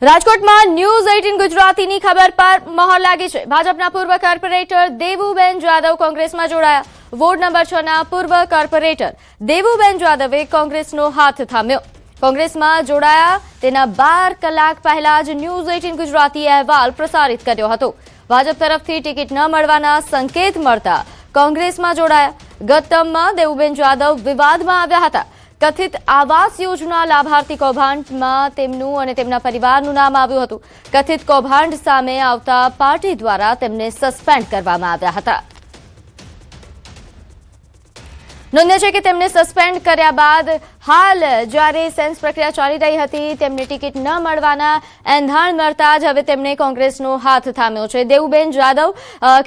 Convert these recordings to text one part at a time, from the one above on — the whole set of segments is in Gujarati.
રાજકોટમાં ન્યૂઝ 18 ગુજરાતીની ખબર પર મહોર લાગી છે। ભાજપના પૂર્વ કોર્પોરેટર દેવુબેન જાદવ કોંગ્રેસમાં જોડાયા। વોર્ડ નંબર 6 ના પૂર્વ કોર્પોરેટર દેવુબેન જાદવે કોંગ્રેસનો હાથ થામ્યો। કોંગ્રેસમાં જોડાયા તેના 12 કલાક પહેલા જ ન્યૂઝ 18 ગુજરાતી અહેવાલ પ્રસારિત કર્યો હતો। ભાજપ તરફથી ટિકિટ ન મળવાના સંકેત મળતા કોંગ્રેસમાં જોડાયા। ગત ટર્મમાં દેવુબેન જાદવ વિવાદમાં આવ્યા હતા। કથિત આવાસ યોજના લાભાર્થી કૌભાંડમાં તેમનું અને તેમના પરિવારનું નામ આવ્યું હતું। કથિત કૌભાંડ સામે આવતા પાર્ટી દ્વારા તેમને સસ્પેન્ડ કરવામાં આવ્યા હતા। નોંધ્ય છે કે તેમને સસ્પેન્ડ કર્યા બાદ હાલ જ્યારે સેન્સ પ્રક્રિયા ચાલી રહી હતી તેમને ટિકિટ ન મળવાના એંધાણ મળતા જ હવે તેમણે કોંગ્રેસનો હાથ થામ્યો છે। દેવુબેન જાદવ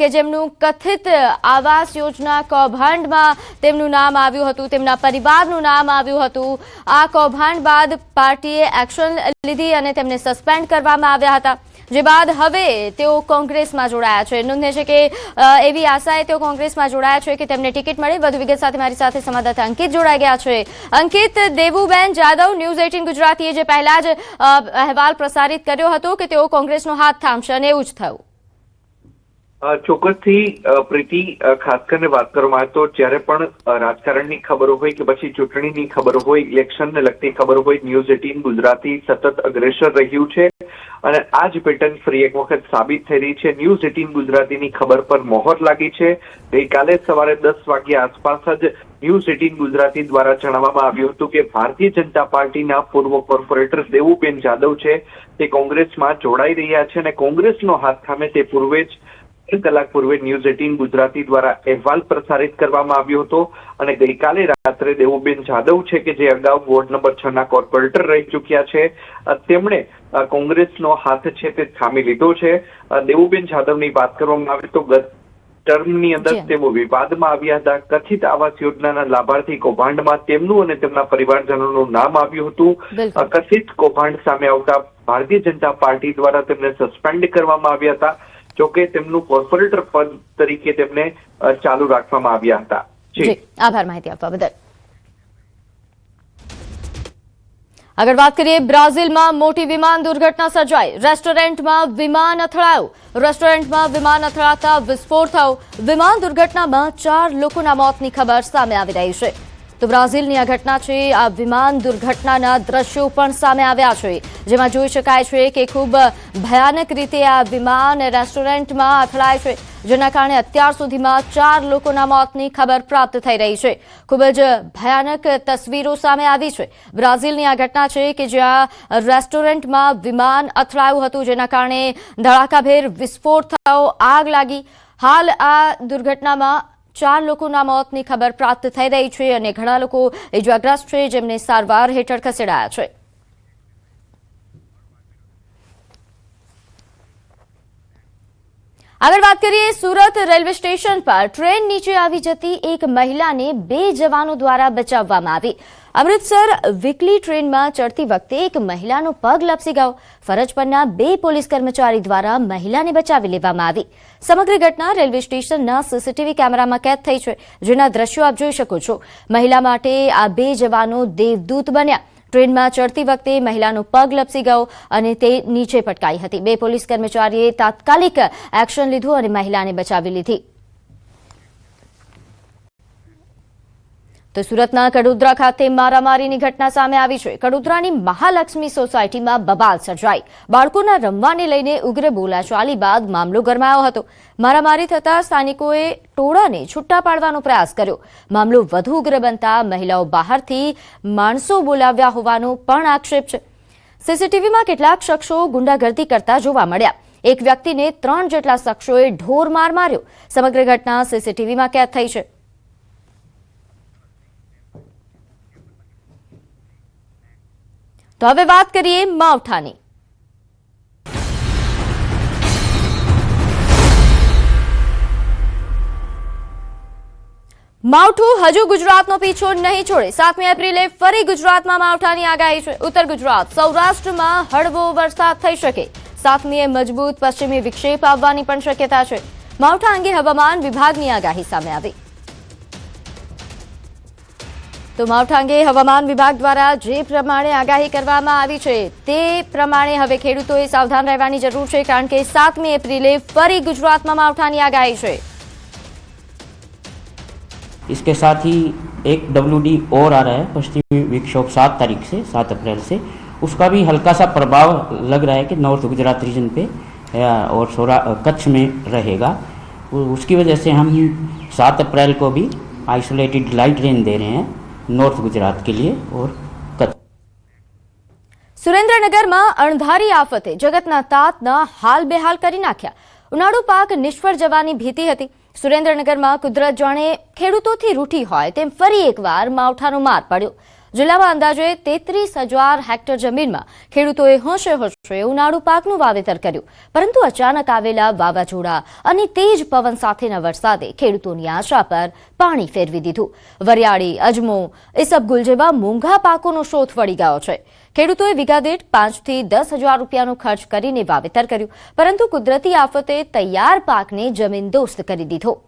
કે જેમનું કથિત આવાસ યોજના કૌભાંડમાં તેમનું નામ આવ્યું હતું, તેમના પરિવારનું નામ આવ્યું હતું। આ કૌભાંડ બાદ પાર્ટીએ એક્શન લીધી અને તેમને સસ્પેન્ડ કરવામાં આવ્યા હતા, જે બાદ હવે તેઓ કોંગ્રેસમાં જોડાયા છે। નોંધ્ય છે કે એવી આશાએ તેઓ કોંગ્રેસમાં જોડાયા છે કે તેમને ટિકિટ મળે। વધુ વિગત સાથે મારી સાથે સંવાદદાતા અંકિત જોડાઈ ગયા છે। અંકિત, દેવુબેન જાદવ ન્યૂઝ 18 ગુજરાતીએ જે પહેલા જ અહેવાલ પ્રસારિત કર્યો હતો કે તેઓ કોંગ્રેસનો હાથ થામશે અને એવું જ થયું। ચોક્કસથી પ્રીતિ, ખાસ કરીને વાત કરવામાં આવે તો જ્યારે પણ રાજકારણની ખબરો હોય કે પછી ચૂંટણીની ખબર હોય, ઇલેક્શનને લગતી ખબર હોય, ન્યૂઝ 18 ગુજરાતી સતત અગ્રેસર રહ્યું છે અને આ જ પેટર્ન ફરી એક વખત સાબિત થઈ રહી છે। ન્યૂઝ 18 ગુજરાતીની ખબર પર મોહર લાગી છે। ગઈકાલે સવારે 10 વાગ્યા આસપાસ જ ન્યૂઝ 18 ગુજરાતી દ્વારા જણાવવામાં આવ્યું હતું કે ભારતીય જનતા પાર્ટીના પૂર્વ કોર્પોરેટર દેવુબેન જાદવ છે તે કોંગ્રેસમાં જોડાઈ રહ્યા છે અને કોંગ્રેસનો હાથ થામે તે પૂર્વે જ કલાક પૂર્વે ન્યૂઝ 18 ગુજરાતી દ્વારા અહેવાલ પ્રસારિત કરવામાં આવ્યો હતો અને ગઈકાલે રાત્રે દેવુબેન જાદવ છે કે જે અગાઉ વોર્ડ નંબર 6 ના કોર્પોરેટર રહી ચૂક્યા છે, તેમણે કોંગ્રેસનો હાથ છે તે થામી લીધો છે। દેવુબેન જાદવની વાત કરવામાં આવે તો ગત ટર્મની અંદર તેઓ વિવાદમાં આવ્યા હતા। કથિત આવાસ યોજનાના લાભાર્થી કૌભાંડમાં તેમનું અને તેમના પરિવારજનોનું નામ આવ્યું હતું। કથિત કૌભાંડ સામે આવતા ભારતીય જનતા પાર્ટી દ્વારા તેમને સસ્પેન્ડ કરવામાં આવ્યા હતા, જોકે તેમનું કોર્પોરેટર પદ તરીકે તેમને ચાલુ રાખવામાં આવ્યા હતા। જી, આભાર માહિતી આપવા બદલ। આગળ વાત કરીએ, બ્રાઝિલમાં મોટી વિમાન દુર્ઘટના સર્જાઈ। રેસ્ટોરન્ટમાં વિમાન અથડાયું। રેસ્ટોરન્ટમાં વિમાન અથડાતા વિસ્ફોટ થયો। વિમાન દુર્ઘટનામાં 4 લોકોના મોતની ખબર સામે આવી રહી છે। તો બ્રાઝિલની આ ઘટના છે। આ વિમાન દુર્ઘટનાના દ્રશ્યો પણ સામે આવ્યા છે, જેમાં જોઈ શકાય છે કે ખૂબ ભયાનક રીતે આ વિમાન રેસ્ટોરન્ટમાં અથડાય છે, જેના કારણે અત્યાર સુધીમાં 4 લોકોના મોતની ખબર પ્રાપ્ત થઈ રહી છે। ખૂબ જ ભયાનક તસવીરો સામે આવી છે। બ્રાઝિલની આ ઘટના છે કે જ્યાં રેસ્ટોરન્ટમાં વિમાન અથડાયું હતું, જેના કારણે ધડાકાભેર વિસ્ફોટ થયો, આગ લાગી। હાલ આ દુર્ઘટનામાં 4 લોકોના મોતની ખબર પ્રાપ્ત થઈ રહી છે અને ઘણા લોકો ઇજાગ્રસ્ત છે, જેમને સારવાર હેઠળ ખસેડાયા છે। આગળ વાત કરીએ, સુરત રેલવે સ્ટેશન પર ટ્રેન નીચે આવી જતી એક મહિલાને 2 જવાનો દ્વારા બચાવવામાં આવી। અમૃતસર વીકલી ટ્રેનમાં ચડતી વખતે એક મહિલાનો પગ લપસી ગયો। ફરજ પરના 2 પોલીસ કર્મચારી દ્વારા મહિલાને બચાવી લેવામાં આવી। સમગ્ર ઘટના રેલવે સ્ટેશનના સીસીટીવી કેમેરામાં કેદ થઈ છે, જેના દ્રશ્યો આપ જોઈ શકો છો। મહિલા માટે આ 2 જવાનો દેવદૂત બન્યા। ટ્રેનમાં ચડતી વખતે મહિલાનો પગ લપસી ગયો અને તે નીચે પટકાઈ હતી। 2 પોલીસ કર્મચારીએ તાત્કાલિક એક્શન લીધું અને મહિલાને બચાવી લીધી। તો સુરતના કડોદરા ખાતે મારામારીની ઘટના સામે આવી છે। કડોદરાની મહાલક્ષ્મી સોસાયટીમાં બબાલ સર્જાઈ। બાળકોના રમવાને લઈને ઉગ્ર બોલાચાલી બાદ મામલો ગરમાયો હતો। મારામારી થતા સ્થાનિકોએ ટોળાને છૂટા પાડવાનો પ્રયાસ કર્યો। મામલો વધુ ઉગ્ર બનતા મહિલાઓ બહારથી માણસો બોલાવ્યા હોવાનો પણ આક્ષેપ છે। સીસીટીવીમાં કેટલાક શખ્સો ગુંડાગર્દી કરતા જોવા મળ્યા। એક વ્યક્તિને 3 જેટલા શખ્સોએ ઢોર માર માર્યો। સમગ્ર ઘટના સીસીટીવીમાં કેદ થઈ છે। તો હવે વાત કરીએ માવઠાની। માવઠું હજુ ગુજરાતનો પીછો નહીં છોડે। 7મી એપ્રિલે ફરી ગુજરાતમાં માવઠાની આગાહી છે। ઉત્તર ગુજરાત, સૌરાષ્ટ્રમાં હળવો વરસાદ થઈ શકે। 7મીએ મજબૂત પશ્ચિમી વિક્ષેપ આવવાની પણ શક્યતા છે। માવઠા અંગે હવામાન વિભાગની આગાહી સામે આવી। તો માવઠા અંગે હવામાન વિભાગ દ્વારા જે પ્રમાણે આગાહી કરવામાં આવી છે તે પ્રમાણે હવે ખેડૂતોએ સાવધાન રહેવાની જરૂર છે, કારણ કે 7મી એપ્રિલે ફરી ગુજરાતમાં માવઠાની આગાહી છે। इसके साथ ही एक WD और आ रहा है पश्चिमी विक्षोभ 7 तारीख से 7 अप्रैल से, उसका भी हल्का सा प्रभाव लग रहा है कि नॉर्थ गुजरात रीजन पे और कच्छ में रहेगा। उसकी वजह से हम 7 अप्रैल को भी आइसोलेटेड लाइट रेन दे रहे हैं नॉर्थ गुजरात के लिए और कच्छ। સુરેન્દ્રનગરમાં અણધારી આફતે જગતના તાતના હાલ બેહાલ કરી નાખ્યા। ઉનાળુ પાક નિષ્ફળ જવાની ભીતિ હતી। સુરેન્દ્રનગરમાં કુદરત જાણે ખેડૂતોથી રૂઠી હોય તેમ ફરી એકવાર માવઠાનો માર પડ્યો। જિલ્લામાં અંદાજે 33,000 હેક્ટર જમીનમાં ખેડૂતોએ હોંશે હોંશે ઉનાળુ પાકનું વાવેતર કર્યું, પરંતુ અચાનક આવેલા વાવાઝોડા અને તેજ પવન સાથેના વરસાદે ખેડૂતોની આશા પર પાણી ફેરવી દીધું। વરિયાળી, અજમો, ઈસબગુલ જેવા મોંઘા પાકોનો શોધ વળી ગયો છે। ખેડૂતોએ વીઘા દીઠ 5 થી 10,000 રૂપિયાનો ખર્ચ કરીને વાવેતર કર્યું, પરંતુ કુદરતી આફતે તૈયાર પાકને જમીનદોસ્ત કરી દીધો।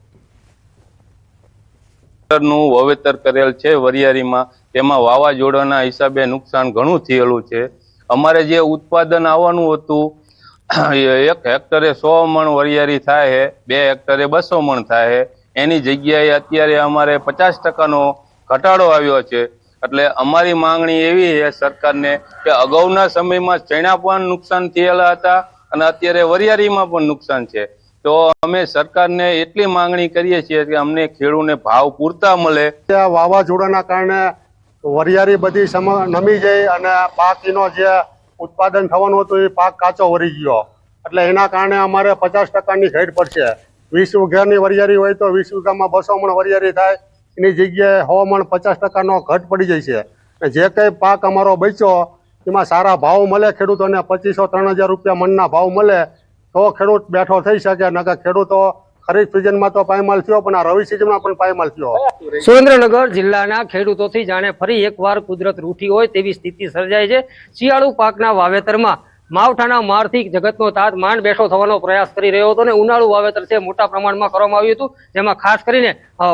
નું વાવેતર કરેલ છે વરિયાળીમાં, તેમાં વાવાઝોડાના હિસાબે નુકસાન ઘણું થયેલું છે। અમારે જે ઉત્પાદન આવવાનું હતું 1 હેક્ટરે 100 મણ વરિયાળી થાય છે, 2 હેક્ટરે 200 મણ થાય છે, એની જગ્યાએ અત્યારે અમારે 50% ઘટાડો આવ્યો છે। એટલે અમારી માંગણી એવી છે સરકારને કે અગાઉના સમયમાં ચણા પણ નુકસાન થયેલા હતા અને અત્યારે વરિયાળીમાં પણ નુકસાન છે, તો અમે સરકારને એટલી માંગણી કરીએ છીએ કે અમને ખેડૂતને ભાવ પૂરતા મળે। વાવાઝોડાના કારણે વરિયાળી બધી નમી જાય અને પાકનો જે ઉત્પાદન થવાનું હતું એ પાક કાચો વરી ગયો, એટલે એના કારણે અમારે 50%ની ઘટ પડશે। 20 વીઘાની વરિયાળી હોય તો 20 વીઘામાં 200 મણ વરિયાળી થાય, એની જગ્યાએ 100 મણ 50%નો ઘટ પડી જાય છે। જે કંઈ પાક અમારો બચ્યો એમાં સારા ભાવ મળે ખેડૂતોને, 2,500-3,000 રૂપિયા મણના ભાવ મળે તો ખેડૂત બેઠો થઈ શકે, નકર ખેડૂતો ખરીફ સિઝનમાં તો પાયમાલ થયો પણ આ રવિ સિઝનમાં પણ પાયમાલ થયો। સુરેન્દ્રનગર જિલ્લાના ખેડૂતોથી જાણે ફરી એકવાર કુદરત રૂઠી હોય તેવી સ્થિતિ સર્જાઈ છે। શિયાળુ પાકના વાવેતરમાં માવઠાના મારથી જગતનો તાત માંડ બેઠો થવાનો પ્રયાસ કરી રહ્યો હતો અને ઉનાળુ વાવેતર છે મોટા પ્રમાણમાં કરવામાં આવ્યું હતું, જેમાં ખાસ કરીને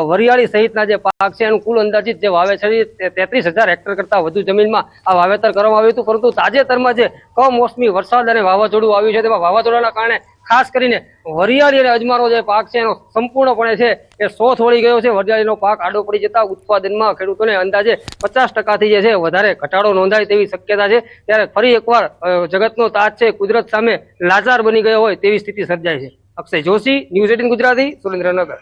વરિયાળી સહિતના જે પાક છે એનું કુલ અંદાજિત જે વાવેતર છે 33,000 હેક્ટર કરતાં વધુ જમીનમાં આ વાવેતર કરવામાં આવ્યું હતું। પરંતુ તાજેતરમાં જે કમોસમી વરસાદ અને વાવાઝોડું આવ્યું છે તેમાં વાવાઝોડાના કારણે ખાસ કરીને વરિયાળી અને અજમાનો જે પાક છે એનો સંપૂર્ણપણે છે એ શોથ વળી ગયો છે। વરિયાળીનો પાક આડો પડી જતા ઉત્પાદનમાં ખેડૂતોને અંદાજે 50%થી જે છે વધારે ઘટાડો નોંધાય તેવી શક્યતા છે। ત્યારે ફરી એકવાર જગતનો તાત છે કુદરત સામે લાચાર બની ગયો હોય તેવી સ્થિતિ સર્જાય છે। અક્ષય જોશી, ન્યૂઝ 18 ગુજરાતી, સુરેન્દ્રનગર।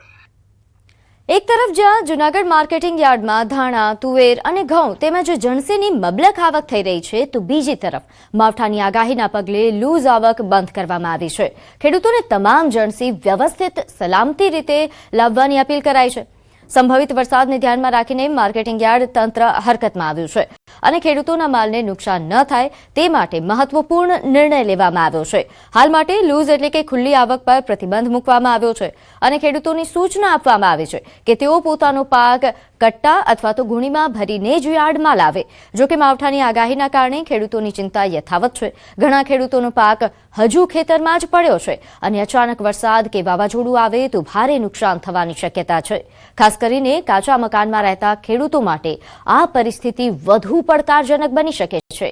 એક તરફ જ્યાં જૂનાગઢ માર્કેટિંગ યાર્ડમાં ધાણા, તુવેર અને ઘઉં તેમજ જણસીની મબલક આવક થઈ રહી છે, તો બીજી તરફ માવઠાની આગાહીના પગલે લૂઝ આવક બંધ કરવામાં આવી છે। ખેડૂતોને તમામ જણસી વ્યવસ્થિત સલામતી રીતે લાવવાની અપીલ કરાઈ છે। સંભવિત વરસાદને ધ્યાનમાં રાખીને માર્કેટિંગ યાર્ડ તંત્ર હરકતમાં આવ્યું છે અને ખેડૂતોના માલને નુકસાન ન થાય તે માટે મહત્વપૂર્ણ નિર્ણય લેવામાં આવ્યો છે। હાલ માટે લૂઝ એટલે કે ખુલ્લી આવક પર પ્રતિબંધ મૂકવામાં આવ્યો છે અને ખેડૂતોની સૂચના આપવામાં આવી છે કે તેઓ પોતાનો પાક કટ્ટા અથવા તો ગુણીમાં ભરીને જ યાર્ડમાં લાવે। જો કે માવઠાની આગાહીના કારણે ખેડૂતોની ચિંતા યથાવત છે। ઘણા ખેડૂતોનો પાક હજુ ખેતરમાં જ પડ્યો છે અને અચાનક વરસાદ કે વાવાઝોડું આવે તો ભારે નુકસાન થવાની શક્યતા છે। ખાસ કરીને કાચા મકાનમાં રહેતા ખેડૂતો માટે આ પરિસ્થિતિ વધુ પડકારજનક બની શકે છે।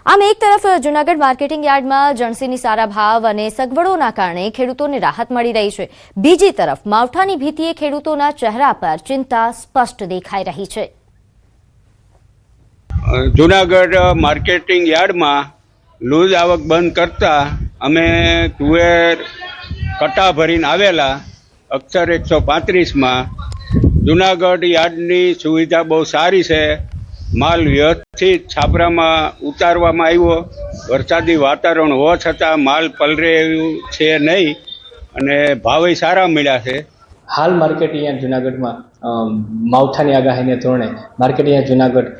આમ એક તરફ જૂનાગઢ માર્કેટિંગ યાર્ડમાં જણસીની સારા ભાવ અને સગવડોના કારણે ખેડૂતોને રાહત મળી રહી છે, બીજી તરફ માવઠાની ભીતિએ ખેડૂતોના ચહેરા પર ચિંતા સ્પષ્ટ દેખાઈ રહી છે। જૂનાગઢ માર્કેટિંગ યાર્ડમાં લૂઝ આવક બંધ કરતા અમે તુવેર કટ્ટા ભરીને આવેલા અક્ષર 135માં। જૂનાગઢ યાર્ડની સુવિધા બહુ સારી છે, માલ વ્યવસ્થિત છાપરામાં ઉતારવામાં આવ્યો। વરસાદી વાતાવરણ હોવા છતાં માલ પલરે એવું છે નહીં અને ભાવે સારા મળ્યા છે। હાલ માર્કેટિંગ યાર્ડ જૂનાગઢમાં માવઠાની આગાહીને ધોરણે માર્કેટિંગ યાર્ડ જૂનાગઢ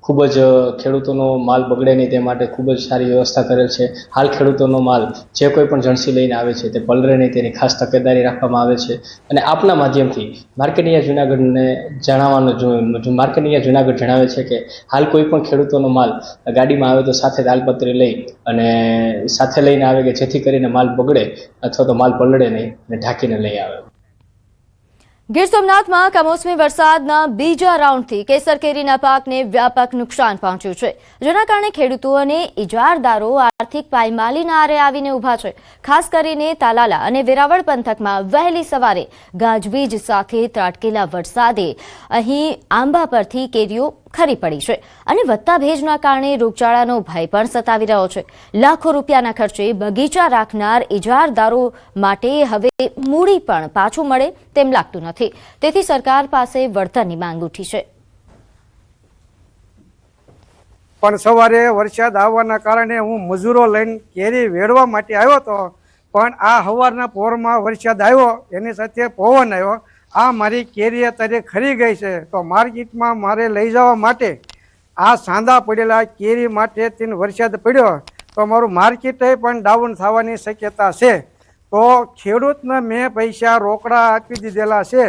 ખૂબ જ ખેડૂતોનો માલ બગડે નહીં તે માટે ખૂબ જ સારી વ્યવસ્થા કરેલ છે। હાલ ખેડૂતોનો માલ જે કોઈ પણ જણસી લઈને આવે છે તે પલરે નહીં તેની ખાસ તકેદારી રાખવામાં આવે છે અને આપના માધ્યમથી માર્કેટિંગ યાર્ડ જૂનાગઢને માર્કેટિંગ યાર્ડ જૂનાગઢ જણાવે છે કે હાલ કોઈ પણ ખેડૂતોનો માલ ગાડીમાં આવે તો સાથે તાલપત્રી લઈ અને સાથે લઈને આવે કે જેથી કરીને માલ બગડે અથવા તો માલ પલળે નહીં અને ઢાંકીને લઈ આવે। ગીર સોમનાથમાં કમોસમી વરસાદના બીજા રાઉન્ડથી કેસર કેરીના પાકને વ્યાપક નુકસાન પહોંચ્યું છે, જેના કારણે ખેડૂતો અને ઇજારદારો આર્થિક પાયમાલીના આરે આવીને ઊભા છે. ખાસ કરીને તાલાલા અને વેરાવળ પંથકમાં વહેલી સવારે ગાજવીજ સાથે ત્રાટકેલા વરસાદે અહીં આંબા પરથી કેરીઓ ખરી પડી છે અને વધતા ભેજના કારણે રોગચાળાનો ભય પણ સતાવી રહ્યો છે. લાખો રૂપિયાના ખર્ચે બગીચા રાખનાર ઇજારદારો માટે હવે મૂડી પણ પાછું મળે તેમ લાગતું નથી. તેથી સરકાર પાસે વળતરની માંગ ઉઠી છે. પણ સવારે વરસાદ આવવાના કારણે હું મજૂરો લઈને કેરી વેડવા માટે આવ્યો હતો, પણ આ સવારના પોરમાં વરસાદ આવ્યો, એની સાથે પવન આવ્યો. આ મારી કેરી અત્યારે ખરી ગઈ છે, તો માર્કેટમાં મારે લઈ જવા માટે આ સાંધા પડેલા કેરી માટે તેને વરસાદ પડ્યો તો મારું માર્કેટ પણ ડાઉન થવાની શક્યતા છે. તો ખેડૂતને મેં પૈસા રોકડા આપી દીધેલા છે,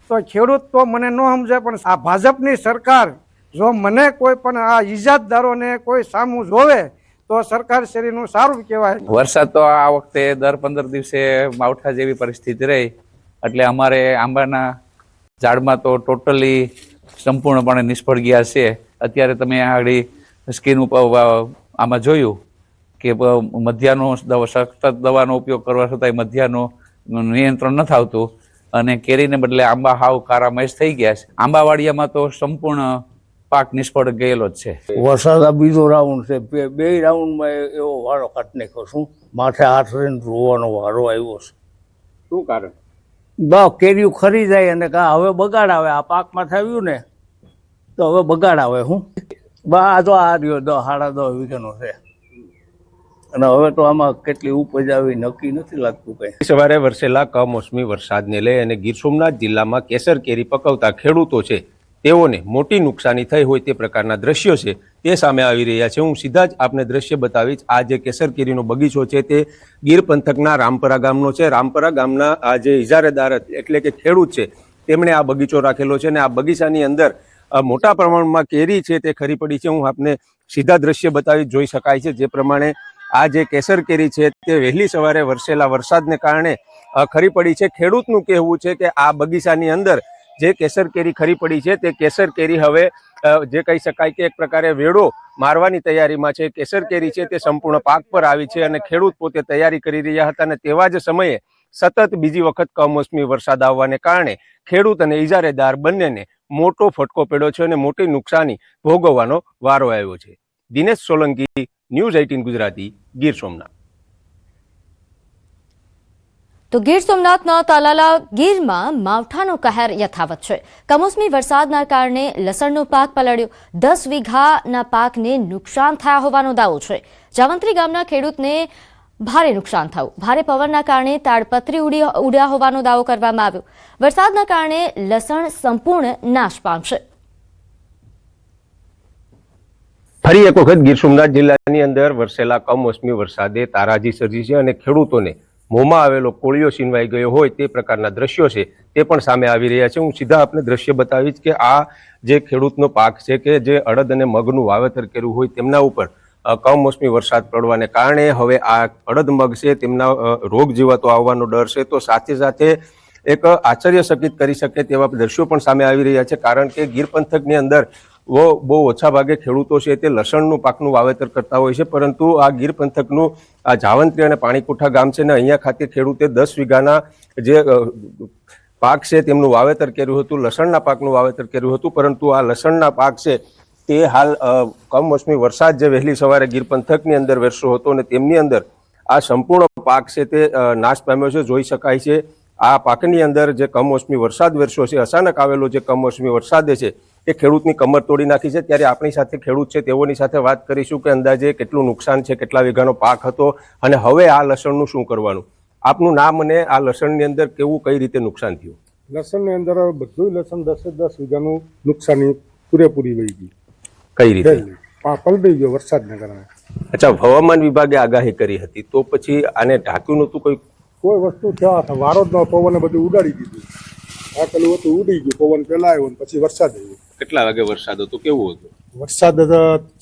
તો ખેડૂત તો મને ન સમજે, પણ આ ભાજપની સરકાર જો મને કોઈ પણ આ ઇજાદદારોને કોઈ સામું જોવે તો સરકાર શ્રીનું સારું કહેવાય. વરસાદ તો આ વખતે દર 15 દિવસે માવઠા જેવી પરિસ્થિતિ રહી, એટલે અમારે આંબાના ઝાડમાં તો ટોટલી સંપૂર્ણપણે નિષ્ફળ ગયા છે. અત્યારે તમે આગળ સ્કીન ઉપર આમાં જોયું કે મધ્યાનું સખત દવાનો ઉપયોગ કરવા છતાંય મધ્યાનું નિયંત્રણ નથી આવતું અને કેરીને બદલે આંબા હાવ કારામહેશ થઈ ગયા છે. આંબાવાડિયામાં તો સંપૂર્ણ પાક નિષ્ફળ ગયેલો જ છે. વરસાદ આ બીજો રાઉન્ડ છે, બે રાઉન્ડમાં એવો વારો કાઢી નાખ્યો. શું માથે હાથ રહીને રોવાનો વારો આવ્યો છે. શું કારણ? કેરીઓ ખરી જાય અને હવે બગાડ આવે. આ પાકમાં થયું ને તો હવે બગાડ આવે. હું આ તો આ રહ્યો 10-10.5 વીઘાનો છે અને હવે તો આમાં કેટલી ઉપજ આવી નક્કી નથી લાગતું કઈ. સવારે વરસેલા કમોસમી વરસાદને લઈ અને ગીર સોમનાથ જિલ્લામાં કેસર કેરી પકવતા ખેડૂતો છે તેઓને મોટી નુકસાની થઈ હોય તે પ્રકારના દ્રશ્યો છે તે સામે આવી રહ્યા છે. હું સીધા જ આપને દ્રશ્ય બતાવીશ. આ જે કેસર કેરીનો બગીચો છે તે ગીર પંથકના રામપરા ગામનો છે. રામપરા ગામના આ જે ઇજારેદાર એટલે કે ખેડૂત છે તેમણે આ બગીચો રાખેલો છે અને આ બગીચાની અંદર મોટા પ્રમાણમાં કેરી છે તે ખરી પડી છે. હું આપને સીધા દ્રશ્ય બતાવી જોઈ શકાય છે. જે પ્રમાણે આ જે કેસર કેરી છે તે વહેલી સવારે વરસેલા વરસાદને કારણે ખરી પડી છે. ખેડૂતનું કહેવું છે કે આ બગીચાની અંદર જે કેસર કેરી ખરી પડી છે તે કેસર કેરી હવે જે કહી શકાય કે એક પ્રકારે વેડો મારવાની તૈયારીમાં છે. કેસર કેરી છે તે સંપૂર્ણ પાક પર આવી છે અને ખેડૂત પોતે તૈયારી કરી રહ્યા હતા અને તેવા જ સમયે સતત બીજી વખત કમોસમી વરસાદ આવવાને કારણે ખેડૂત અને ઇજારેદાર બંનેને મોટો ફટકો પડ્યો છે અને મોટી નુકસાની ભોગવવાનો વારો આવ્યો છે. દિનેશ સોલંકી, ન્યૂઝ 18 ગુજરાતી, ગીર સોમનાથ. તો ગીર સોમનાથના તાલાલા ગીરમાં માવઠાનો કહેર યથાવત છે. કમોસમી વરસાદના કારણે લસણનો પાક પલળ્યો. 10 વીઘાના પાકને નુકસાન થયા હોવાનો દાવો છે. જાવંત્રી ગામના ખેડૂતને ભારે નુકસાન થયું. ભારે પવનના કારણે તાડપત્રી ઉડ્યા હોવાનો દાવો કરવામાં આવ્યો. વરસાદના કારણે લસણ સંપૂર્ણ નાશ પામશે. ફરી એક વખત ગીર સોમનાથ જિલ્લાની અંદર વરસેલા કમોસમી વરસાદે તારાજી સર્જી છે અને ખેડૂતોને મોંમાં આવેલો કોળિયો છીનવાઈ ગયો હોય તે પ્રકારના દ્રશ્યો છે તે પણ સામે આવી રહ્યા છે. હું સીધા આપને દ્રશ્ય બતાવીશ કે આ જે ખેડૂતનો પાક છે કે જે અડદ અને મગનું વાવેતર કર્યું હોય તેમના ઉપર કમોસમી વરસાદ પડવાને કારણે હવે આ અડદ મગ છે તેમના રોગ જીવાતો આવવાનો ડર છે. તો સાથે સાથે એક આશ્ચર્યચકિત કરી શકે તેવા દ્રશ્યો પણ સામે આવી રહ્યા છે. કારણ કે ગીર પંથકની અંદર બહુ ઓછા ભાગે ખેડૂતો છે તે લસણનું પાકનું વાવેતર કરતા હોય છે, પરંતુ આ ગીર પંથકનું આ જાવંત્રી અને પાણીકોઠા ગામ છે ને અહીંયા ખાતે ખેડૂતે 10 વીઘાના જે પાક છે તેમનું વાવેતર કર્યું હતું, લસણના પાકનું વાવેતર કર્યું હતું, પરંતુ આ લસણના પાક છે તે હાલ કમોસમી વરસાદ જે વહેલી સવારે ગીર પંથકની અંદર વરસ્યો હતો અને તેમની અંદર આ સંપૂર્ણ પાક છે તે નાશ પામ્યો છે. જોઈ શકાય છે આ પાકની અંદર જે કમોસમી વરસાદ વરસ્યો છે, અચાનક આવેલો જે કમોસમી વરસાદે છે એ ખેડૂતની કમર તોડી નાખી છે. ત્યારે આપણી સાથે ખેડૂત છે તેઓની સાથે વાત કરીશું કે અંદાજે કેટલું નુકસાન છે, કેટલા વીઘાનો પાક હતો અને હવે આ લસણનું શું કરવાનું. આપનું નામ અને આ લસણની અંદર કેવું કઈ રીતે નુકસાન થયું? લસણની અંદર બધું લસણ 10 વીઘાનું નુકસાની પૂરેપૂરી વહી ગઈ. કઈ રીતે? પલળી ગયો વરસાદના કારણે. અચ્છા, હવામાન વિભાગે આગાહી કરી હતી તો પછી આને ઢાંક્યું નહોતું? કોઈ વસ્તુ થયા વારો જ ન, પવને બધું ઉડાડી દીધું. આ પેલું હતું ઉડી ગયું, પવન પેલા આવ્યો ને પછી વરસાદ આવ્યો. કેટલા વાગે વરસાદ હતો, કેવું હતું વરસાદ?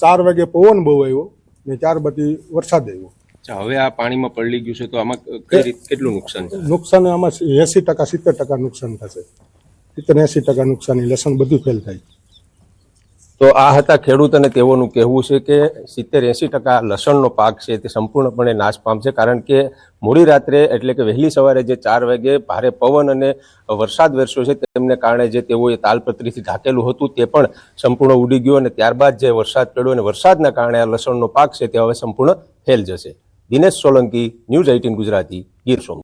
4 વાગે પવન બહુ આવ્યો ને 4 પછી વરસાદ આવ્યો. હવે આ પાણીમાં પલળી ગયું છે તો આમાં કઈ રીતે કેટલું નુકસાન છે? નુકસાન આમાં 80% 70% નુકસાન થશે. 70-80% નુકસાની, લસણ બધું ફેલ થાય. તો આ હતા ખેડૂત અને તેઓનું કહેવું છે કે 70-80% લસણનો પાક છે તે સંપૂર્ણપણે નાશ પામશે, કારણ કે મોડી રાત્રે એટલે કે વહેલી સવારે જે 4 વાગે ભારે પવન અને વરસાદ વરસ્યો છે તેમને કારણે જે તેઓએ તાલપત્રીથી ઢાંકેલું હતું તે પણ સંપૂર્ણ ઉડી ગયું અને ત્યારબાદ જે વરસાદ પડ્યો અને વરસાદના કારણે આ લસણનો પાક છે તે હવે સંપૂર્ણ ફેલ જશે. દિનેશ સોલંકી, ન્યૂઝ 18 ગુજરાતી, ગીર સોમનાથ.